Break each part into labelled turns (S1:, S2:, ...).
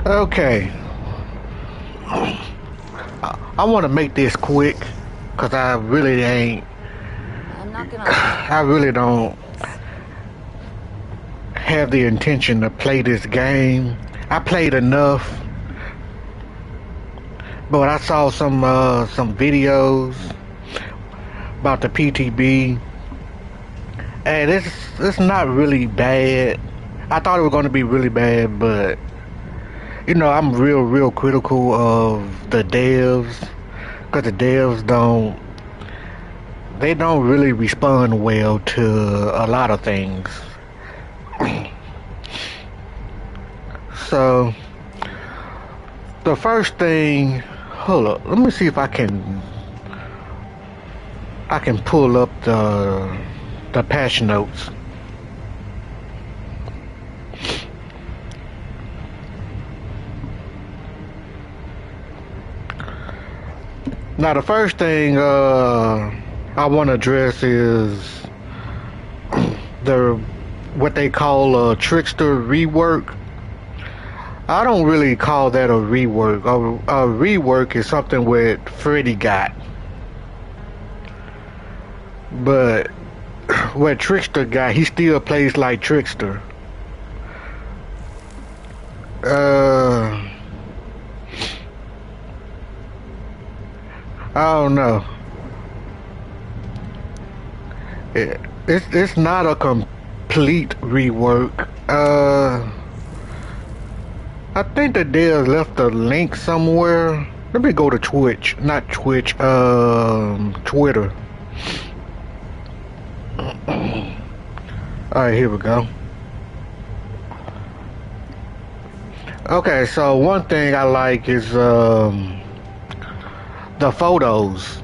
S1: Okay, I want to make this quick because I really ain't.
S2: I'm not gonna lie.
S1: I really don't
S2: This.
S1: have the intention to play this game. I played enough, but I saw some videos about the PTB, and it's not really bad. I thought it was going to be really bad, but I'm real critical of the devs because the devs don't really respond well to a lot of things. So the first thing, hold up, let me see if I can pull up the patch notes. Now the first thing I want to address is the what they call a trickster rework. I don't really call that a rework. A rework is something what Freddy got, but what Trickster got, he still plays like Trickster. Uh, I don't know. It's not a complete rework. I think the devs left a link somewhere. Let me go to Twitch, not Twitch. Twitter. All right, here we go. Okay, so one thing I like is the photos,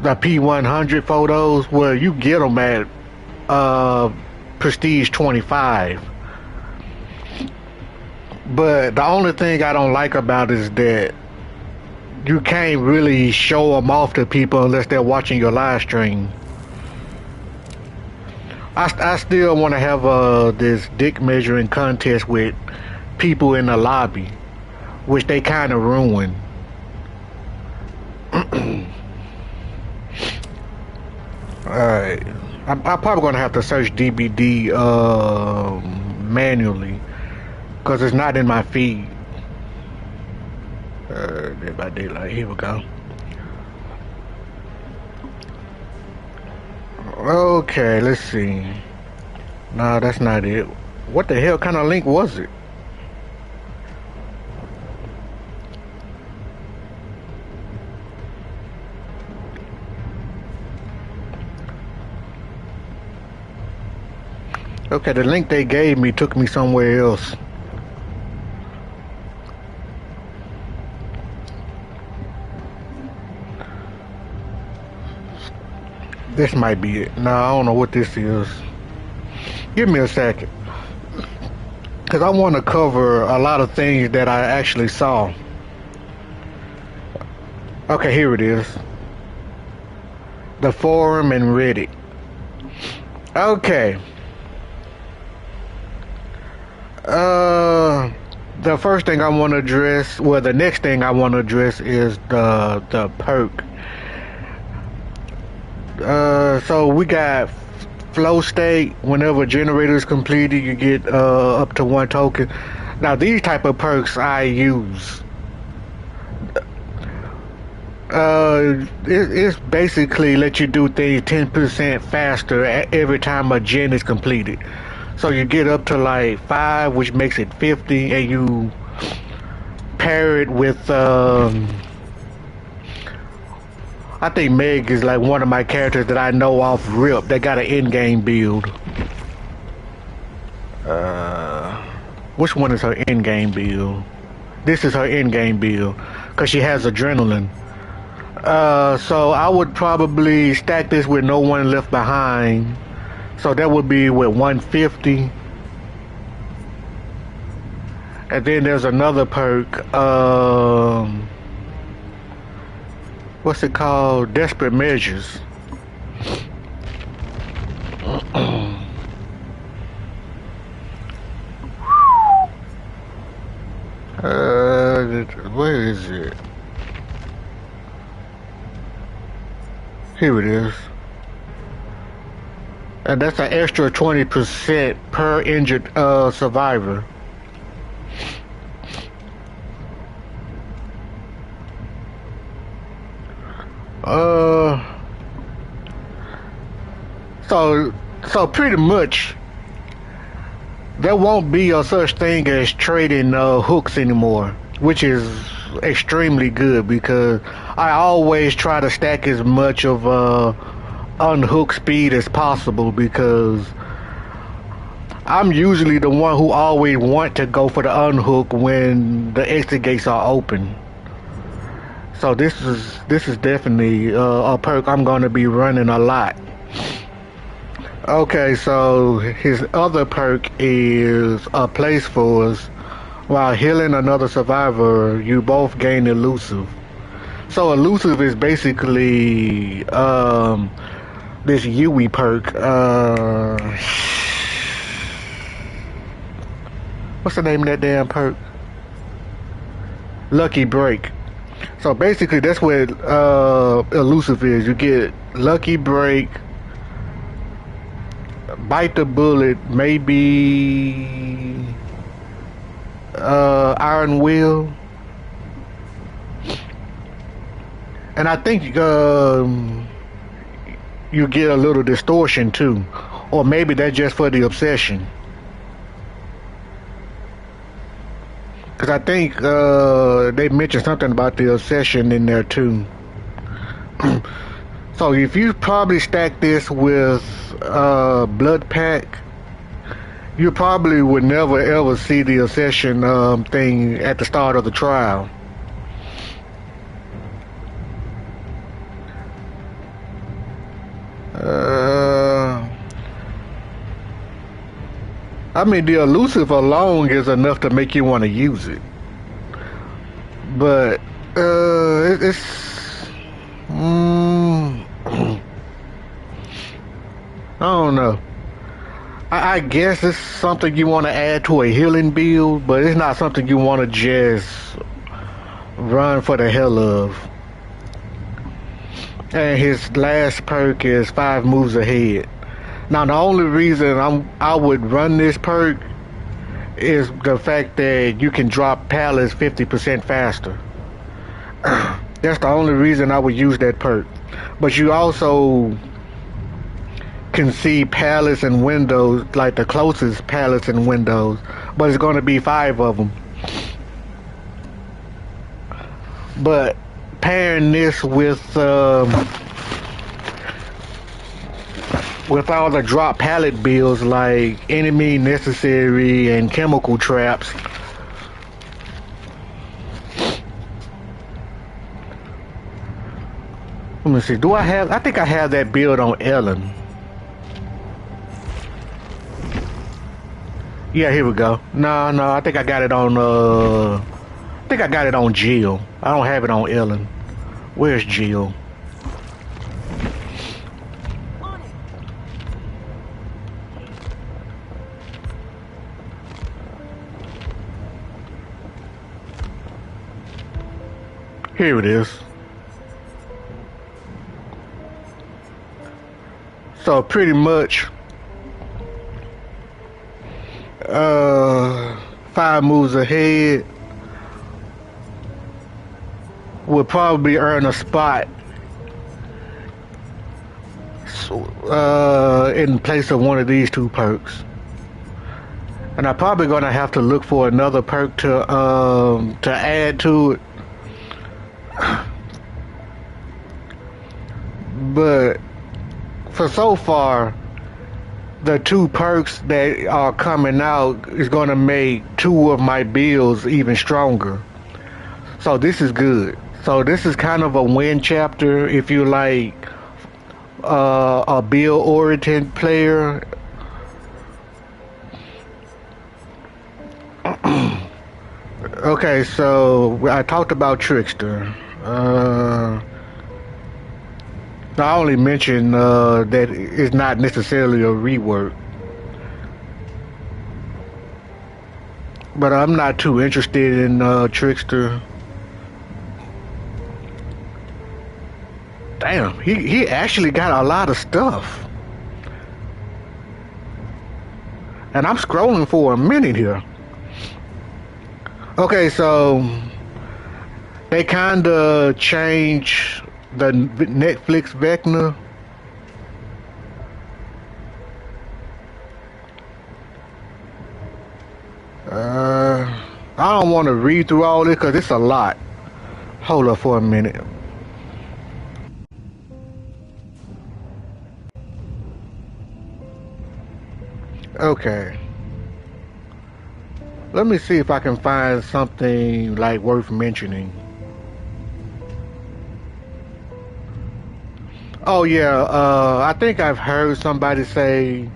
S1: the P100 photos, where you get them at uh, Prestige 25. But the only thing I don't like about it is that you can't really show them off to people unless they're watching your live stream. I still want to have this dick measuring contest with people in the lobby, which they kind of ruined. Alright. I'm probably going to have to search DBD manually because it's not in my feed. Dead by Daylight. Here we go. Okay, let's see. No, that's not it. What the hell kind of link was it? Okay, the link they gave me took me somewhere else. This might be it. No, I don't know what this is. Give me a second. Because I want to cover a lot of things that I actually saw. Okay, here it is. The forum and Reddit. Okay. The first thing I want to address, well, the next thing I want to address is the perk. So we got flow state. Whenever generator is completed, you get up to 1 token. Now these type of perks I use. It's basically let you do things 10% faster every time a gen is completed. So you get up to like 5, which makes it 50, and you pair it with I think Meg is like one of my characters that I know off rip. They got an in-game build. Which one is her in-game build? This is her in-game build because she has adrenaline. So I would probably stack this with No One Left Behind. So that would be with 150. And then there's another perk. What's it called? Desperate Measures. Here it is. And that's an extra 20% per injured survivor. So pretty much there won't be a such thing as trading hooks anymore, which is extremely good because I always try to stack as much of unhook speed as possible because I'm usually the one who always want to go for the unhook when the exit gates are open. So this is definitely a perk I'm going to be running a lot. Okay, so his other perk is a place force. While healing another survivor, you both gain elusive. So elusive is basically this Yui perk. What's the name of that damn perk? Lucky Break. So basically that's what elusive is. You get Lucky Break, Bite the Bullet, maybe Iron Will, and I think you get a little distortion too, or maybe that's just for the obsession. Because I think they mentioned something about the obsession in there too. So if you probably stack this with Blood Pack, you probably would never ever see the obsession thing at the start of the trial. I mean, the elusive alone is enough to make you want to use it, but it's I don't know. I guess it's something you want to add to a healing build, but it's not something you want to just run for the hell of. And his last perk is 5 moves ahead. Now, the only reason I would run this perk is the fact that you can drop pallets 50% faster. That's the only reason I would use that perk. But you also can see pallets and windows, like the closest pallets and windows, but it's going to be 5 of them. But pairing this with all the drop pallet builds like enemy necessary and chemical traps, let me see, I think I have that build on Ellen. Yeah, here we go. No, I think I got it on Jill. I don't have it on Ellen. Where's Jill? Here it is. So pretty much 5 moves ahead will probably earn a spot in place of one of these 2 perks. And I'm probably gonna have to look for another perk to add to it. But for so far, the 2 perks that are coming out is going to make 2 of my builds even stronger. So this is good. So this is kind of a win chapter if you like a build-oriented player. Okay, so I talked about Trickster. I only mentioned that it's not necessarily a rework, but I'm not too interested in Trickster. Damn, he actually got a lot of stuff. And I'm scrolling for a minute here. Okay, so they kind of changed the Netflix Vecna. I don't want to read through all this because it's a lot. Hold up for a minute. Okay. Let me see if I can find something like worth mentioning. Oh yeah, I think I've heard somebody say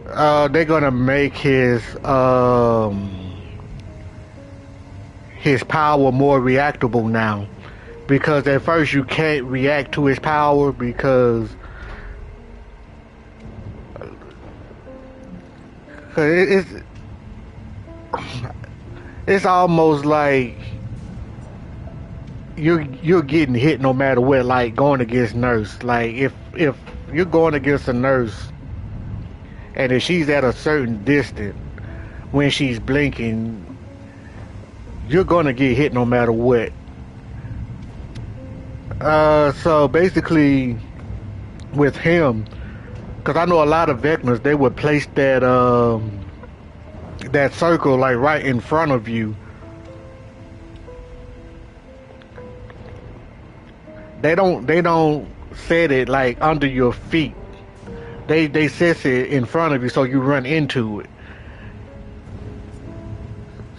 S1: they're gonna make his power more reactable now. Because at first you can't react to his power because it's it's almost like you're getting hit no matter what. Like going against nurse. Like if you're going against a nurse and if she's at a certain distance when she's blinking, you're gonna get hit no matter what. So basically, with him, because I know a lot of Vecnas, they would place that circle like right in front of you. They don't set it like under your feet. They set it in front of you so you run into it.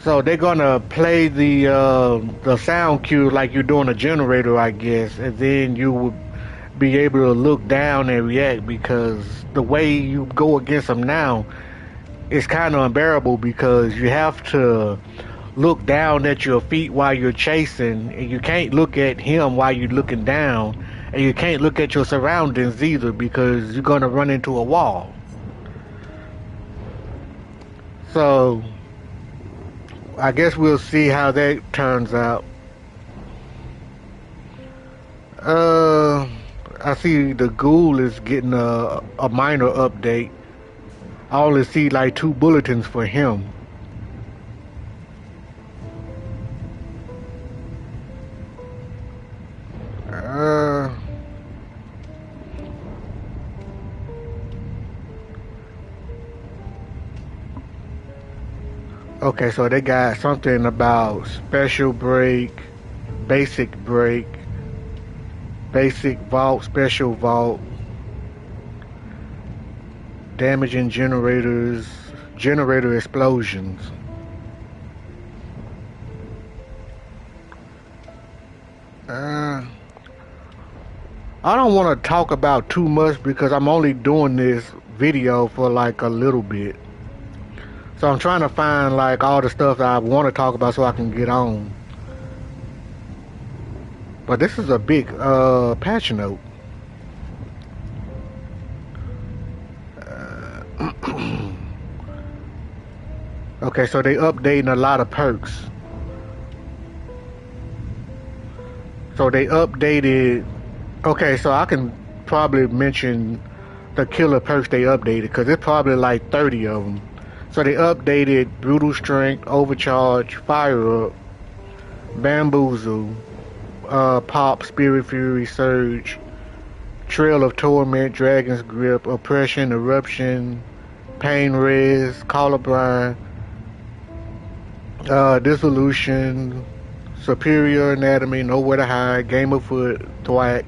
S1: So they're gonna play the sound cue like you're doing a generator, I guess, and then you would be able to look down and react because the way you go against them now is kind of unbearable because you have to look down at your feet while you're chasing, and you can't look at him while you're looking down, and you can't look at your surroundings either because you're gonna run into a wall. So I guess we'll see how that turns out. Uh, I see the Ghoul is getting a minor update. I only see like 2 bulletins for him. Uh, okay, so they got something about special break, basic break, basic vault, special vault, damaging generators, generator explosions. Uh, I don't want to talk about too much because I'm only doing this video for like a little bit. So I'm trying to find like all the stuff that I want to talk about so I can get on. But this is a big patch note. Okay, so they updating a lot of perks. So they updated. Okay, so I can probably mention the killer perks they updated because it's probably like 30 of them. So they updated Brutal Strength, Overcharge, Fire Up, Bamboozle, Pop, Spirit Fury, Surge, Trail of Torment, Dragon's Grip, Oppression, Eruption, Pain Res, Colubrine, Dissolution, Superior Anatomy, Nowhere to Hide, Game of Foot, Thwack,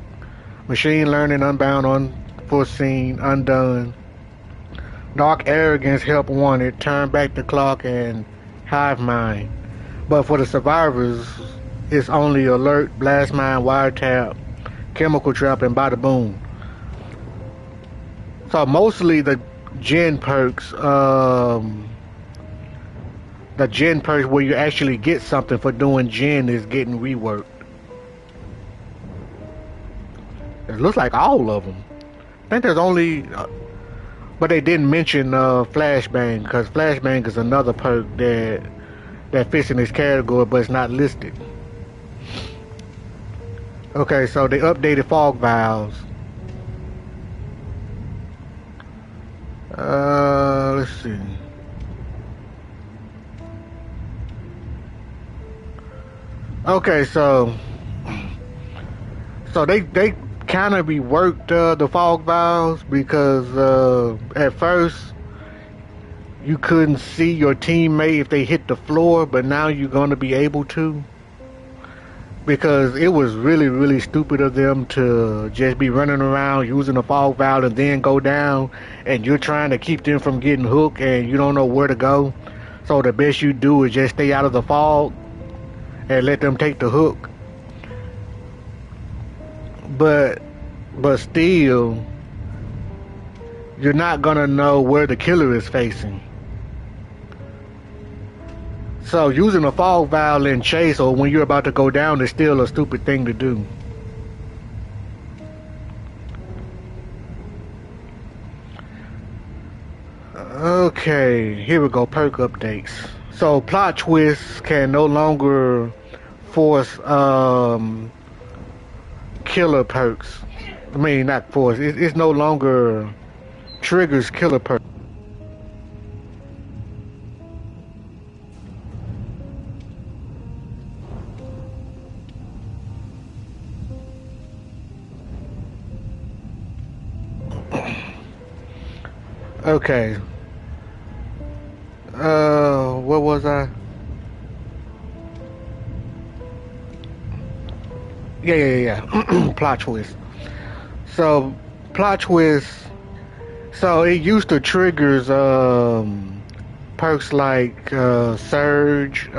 S1: Machine Learning, Unbound, Unforeseen, Undone, Dark Arrogance, Help Wanted, Turn Back the Clock, and Hive Mind. But for the survivors, it's only Alert, Blast Mind, Wiretap, Chemical Trap, and Bada Boom. So mostly the gen perks, where you actually get something for doing gen is getting reworked. It looks like all of them. I think there's only, but they didn't mention Flashbang because Flashbang is another perk that fits in this category, but it's not listed. Okay, so they updated fog valves. Let's see. Okay, so they kind of reworked the fog valves because at first you couldn't see your teammate if they hit the floor, but now you're gonna be able to. Because it was really, really stupid of them to just be running around using a fog valve and then go down, and you're trying to keep them from getting hooked and you don't know where to go. So the best you do is just stay out of the fog and let them take the hook. But but still, you're not gonna know where the killer is facing. So using a fog valve in chase or when you're about to go down is still a stupid thing to do. Okay, here we go. Perk updates. So plot twists can no longer force killer perks. I mean, not force. It's no longer triggers killer perks. Okay. What was I? Yeah. Plot twist. So plot twist. So it used to triggers perks like surge,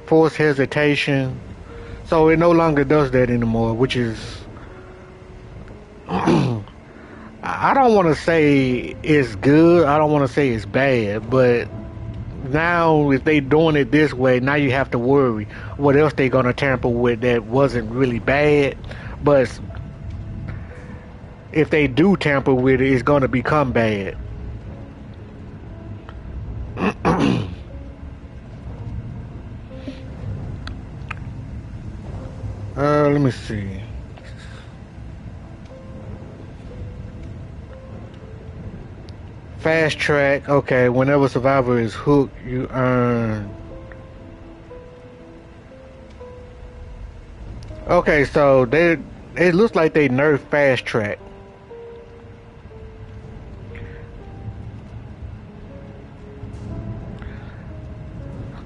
S1: force hesitation. So it no longer does that anymore, which is I don't want to say it's good. I don't want to say it's bad, but now if they doing it this way, now you have to worry what else they gonna tamper with that wasn't really bad, but if they do tamper with it, it's gonna become bad. Let me see. Fast track. Okay, whenever survivor is hooked, you earn. Okay, so they it looks like they nerfed fast track.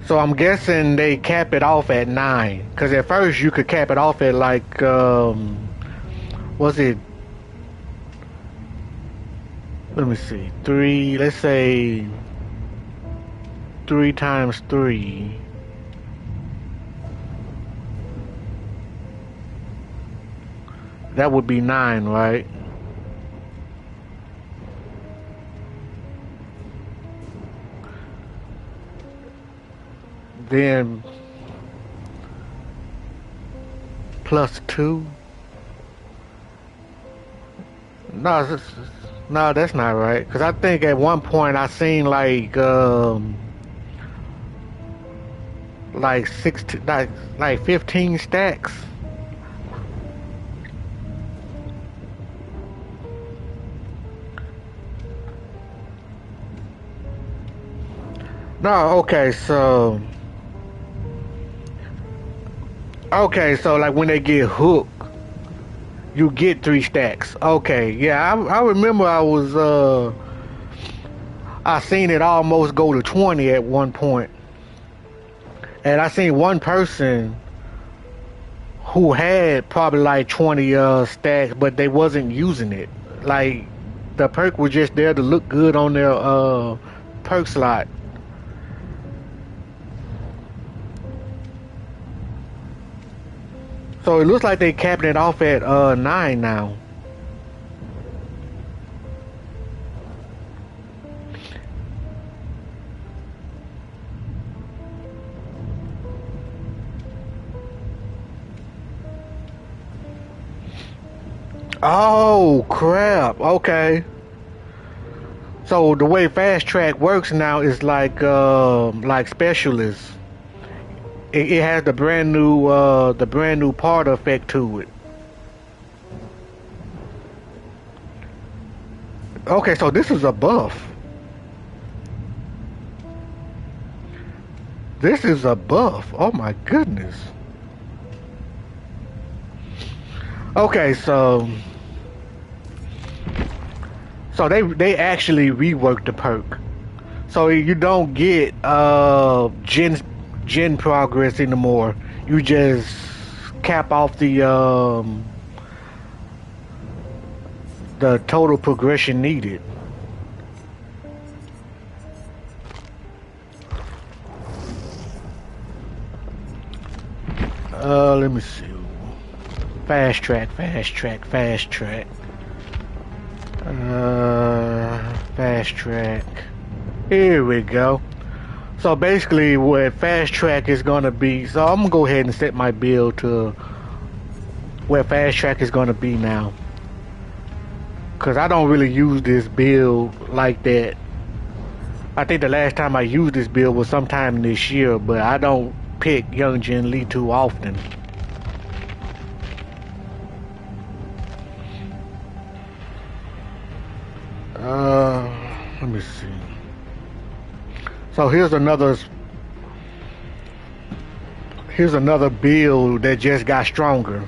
S1: So I'm guessing they cap it off at 9. Cause at first you could cap it off at like was it? Let me see. 3. Let's say 3 times 3. That would be 9, right? Then plus 2. No, no, that's not right. Cause I think at one point I seen like 16, like 15 stacks. No, okay, so like when they get hooked, you get 3 stacks. Okay, yeah, I remember I seen it almost go to 20 at one point. And I seen one person who had probably like 20 stacks, but they wasn't using it. Like the perk was just there to look good on their perk slot. So it looks like they capped it off at 9 now. Oh crap. Okay. So the way fast track works now is like specialists. It has the brand new part effect to it. Okay, so this is a buff. This is a buff. Oh my goodness. Okay, so they actually reworked the perk. So you don't get gen progress anymore. You just cap off the total progression needed. Let me see. Fast track, fast track, fast track. Fast track. Here we go. So basically what fast track is gonna be, so I'm gonna go ahead and set my build to where fast track is gonna be now. Cause I don't really use this build like that. I think the last time I used this build was sometime this year, but I don't pick Young Jin Lee too often. Let me see. So here's another build that just got stronger.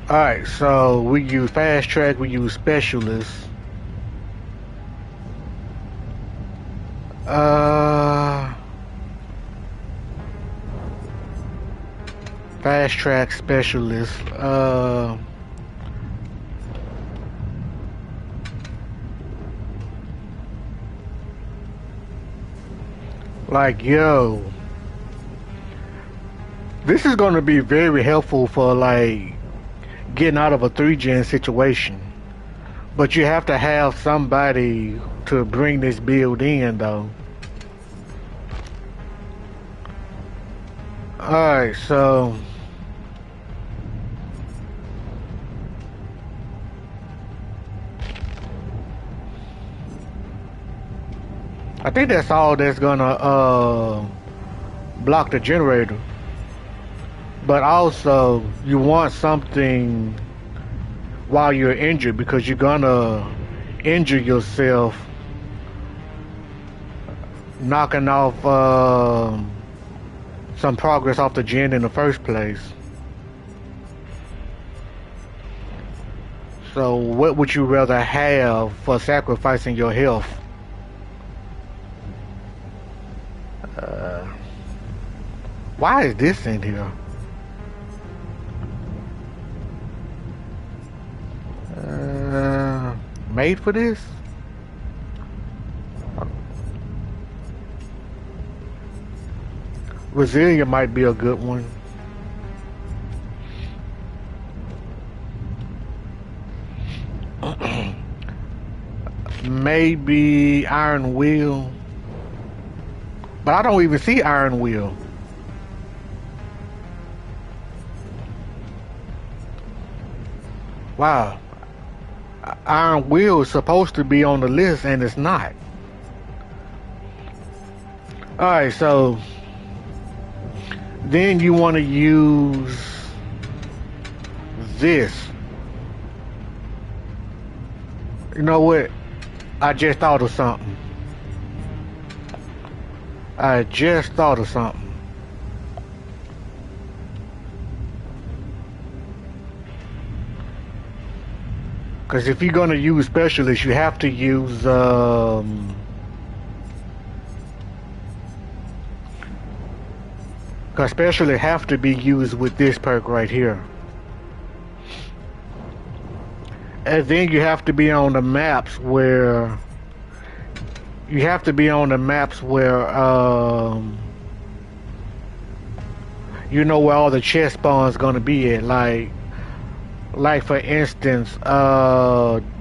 S1: Alright, so we use fast track, we use specialist. Fast track specialist. Like, yo, this is going to be very helpful for like getting out of a 3-gen situation. But you have to have somebody to bring this build in though. Alright, so I think that's all that's gonna block the generator. But also you want something while you're injured, because you're gonna injure yourself knocking off some progress off the gen in the first place. So what would you rather have for sacrificing your health? Why is this in here? Made for this? Resilient might be a good one. Maybe Iron Will. But I don't even see Iron Will. Wow. Iron Will is supposed to be on the list and it's not. Alright, so then you want to use this. You know what? I just thought of something. Because if you're going to use specialists, you have to use because specialists have to be used with this perk right here. And then you have to be on the maps where you know where all the chest spawns gonna be at, like for instance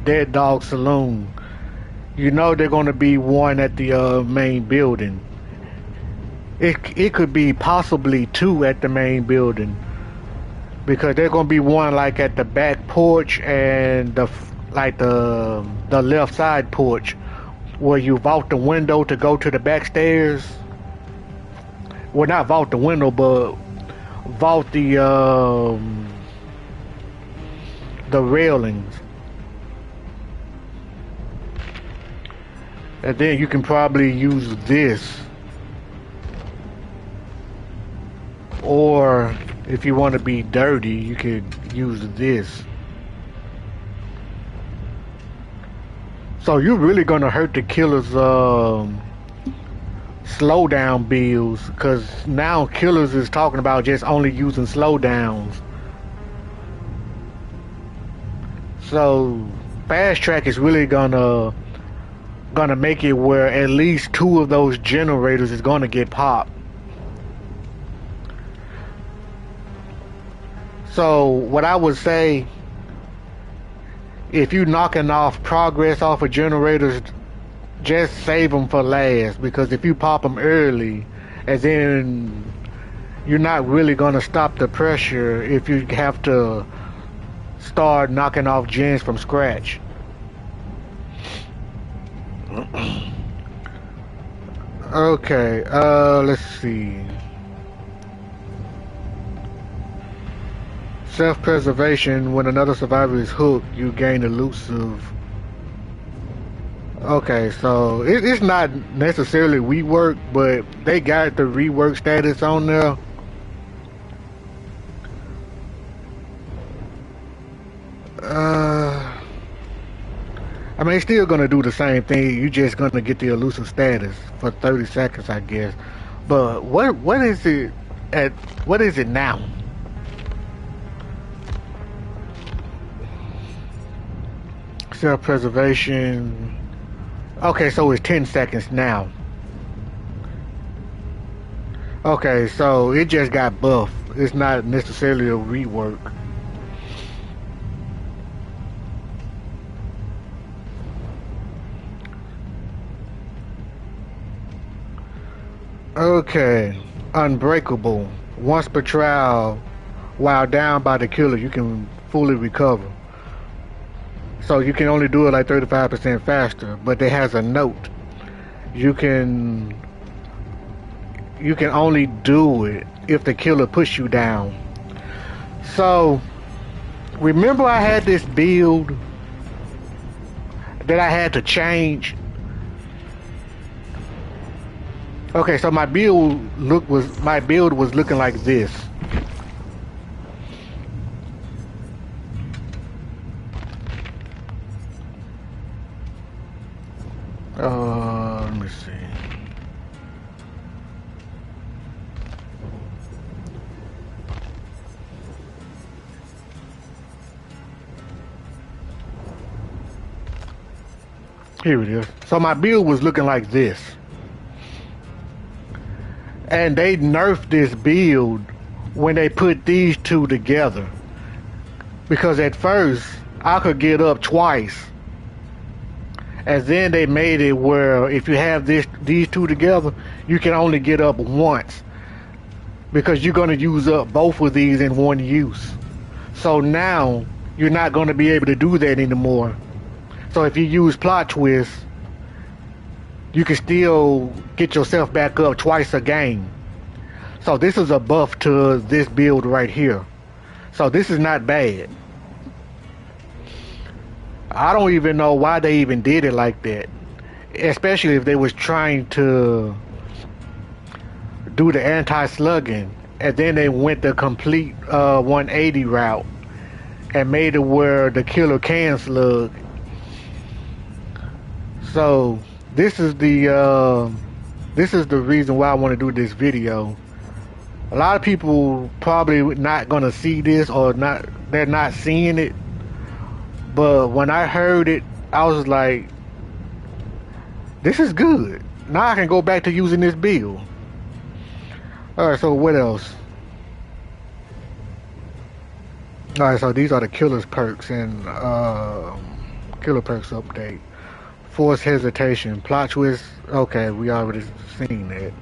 S1: Dead Dog Saloon. You know they're gonna be one at the main building. It could be possibly two at the main building, because there's gonna be one like at the back porch and like the left side porch, where you vault the window to go to the back stairs. Well, not vault the window, but vault the railings, and then you can probably use this, or if you want to be dirty, you could use this. So you're really gonna hurt the killer's slowdown builds, because now killers is talking about just only using slowdowns. So fast track is really gonna make it where at least 2 of those generators is gonna get popped. So what I would say, if you knocking off progress off of generators, just save them for last, because if you pop them early, and then you're not really gonna stop the pressure if you have to start knocking off gens from scratch. Okay, let's see. Self-preservation. When another survivor is hooked, you gain elusive. Okay, so it's not necessarily rework, but they got the rework status on there. I mean, it's still gonna do the same thing. You're just gonna get the elusive status for 30 seconds, I guess. But what is it at? What is it now? Self-preservation. Okay, so it's 10 seconds now. Okay, so it just got buffed. It's not necessarily a rework. Okay, unbreakable. Once per trial, while down by the killer, you can fully recover. So you can only do it like 35% faster, but it has a note. You can only do it if the killer push you down. So remember, I had this build that I had to change. Okay, so my build was looking like this. Let me see. Here it is. So my build was looking like this. And they nerfed this build when they put these two together. Because at first, I could get up twice. And then they made it where if you have these two together, you can only get up once. Because you're going to use up both of these in one use. So now, you're not going to be able to do that anymore. So if you use plot twist, you can still get yourself back up twice a game. So this is a buff to this build right here. So this is not bad. I don't even know why they even did it like that. Especially if they was trying to do the anti-slugging. And then they went the complete 180 route. And made it where the killer can slug. So this is the reason why I want to do this video. A lot of people probably not gonna see this, or they're not seeing it. But when I heard it, I was like, this is good. Now I can go back to using this build. Alright, so what else? Alright, so these are the killer's perks and killer perks update. Force hesitation, plot twist. Okay, we already seen that.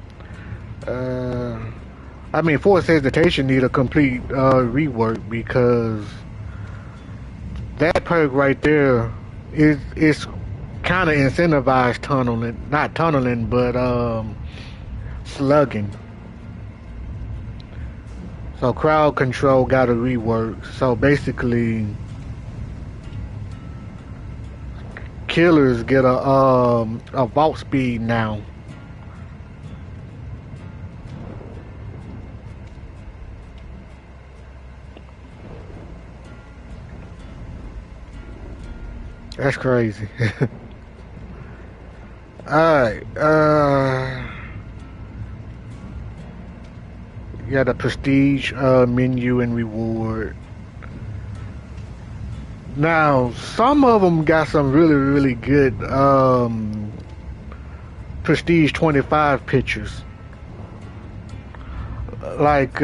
S1: I mean, force hesitation need a complete rework, because that perk right there It's kind of incentivized tunneling, not tunneling, but slugging. So crowd control got to rework. So basically, killers get a vault speed now. That's crazy. Alright, yeah, the prestige menu and reward. Now, some of them got some really, really good prestige 25 pictures. Like,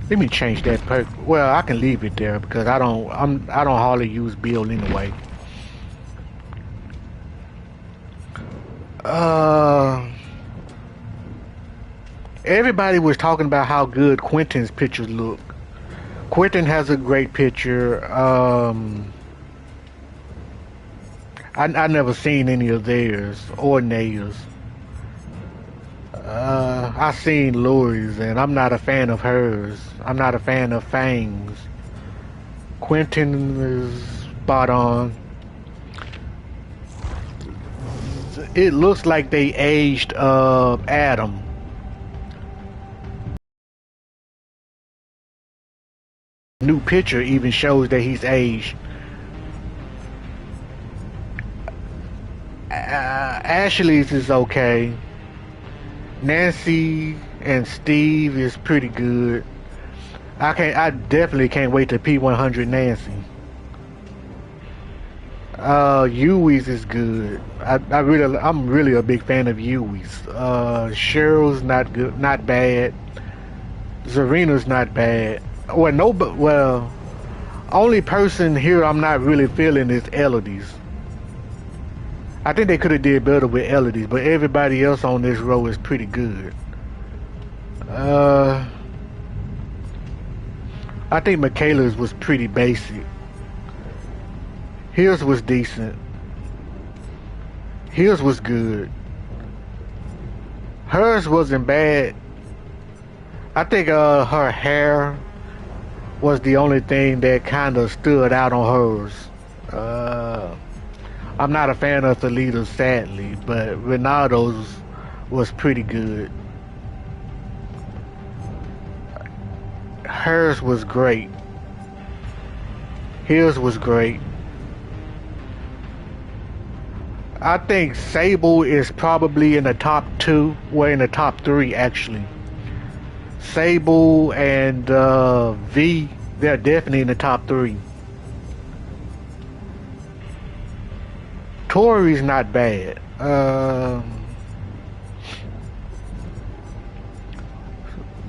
S1: let me change that perk. Well, I can leave it there because I don't hardly use build anyway. Everybody was talking about how good Quentin's pictures look. Quentin has a great picture. I never seen any of theirs or Naya's. I seen Lori's, and I'm not a fan of hers. I'm not a fan of Fang's. Quentin is spot on. It looks like they aged Adam. New picture even shows that he's aged. Ashley's is okay. Nancy and Steve is pretty good. I definitely can't wait to P100 Nancy. Yui's is good. I'm really a big fan of Yui's. Cheryl's not good, not bad. Zarina's not bad. Well, only person here I'm not really feeling is Elodie's. I think they could have did better with Elodie's, but everybody else on this row is pretty good. I think Michaela's was pretty basic. His was decent. His was good. Hers wasn't bad. I think her hair was the only thing that kind of stood out on hers. I'm not a fan of Thalita's, sadly, but Ronaldo's was pretty good. Hers was great. His was great. I think Sable is probably in the top two, well, in the top three actually. Sable and V, they're definitely in the top three. Tori's not bad.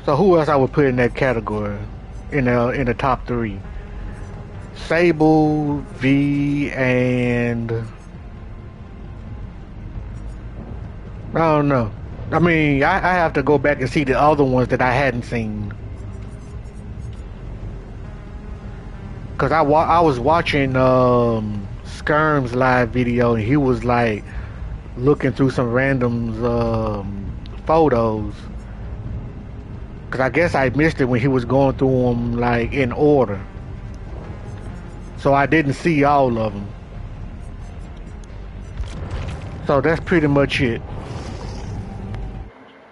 S1: So who else I would put in that category? In the top three. Sable, V, and I don't know. I mean, I have to go back and see the other ones that I hadn't seen. Cause I was watching Skirm's live video, and he was like looking through some random photos. Cause I guess I missed it when he was going through them like in order, so I didn't see all of them. So that's pretty much it.